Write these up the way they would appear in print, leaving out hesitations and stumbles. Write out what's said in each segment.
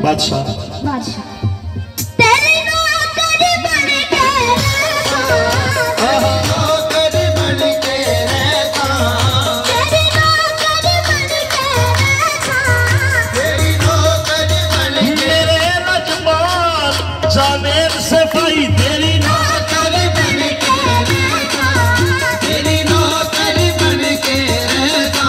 बादशाह बादशाह तेरी नौकर बन के नौकर बन के रहता तेरी नौकर बन के रहता तेरी नौकर बन के मेरे रजमान जावेद सफाई तेरी नौकर बन के रहता तेरी नौकर बन के रहता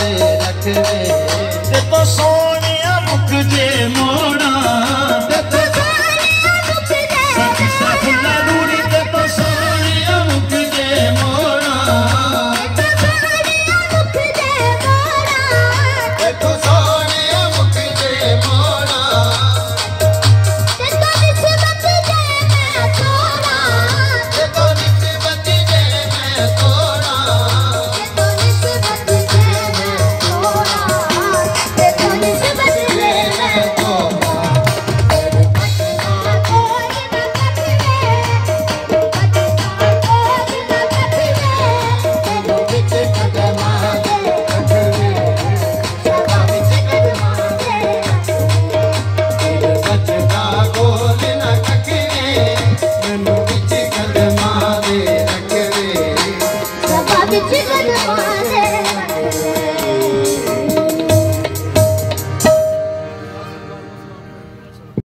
दे रखवे ते तो सोनिया मुख जे मोड़ा ते तो सोनिया मुख जे सखी सफला दूरी ते तो सोनिया मुख जे मोड़ा ते तो सोनिया मुख जे मोड़ा ते तो सोनिया मुख जे मोड़ा ते तो निस्बत जे मैं तोड़ा ते तो निस्बत जे मैं तोड़ा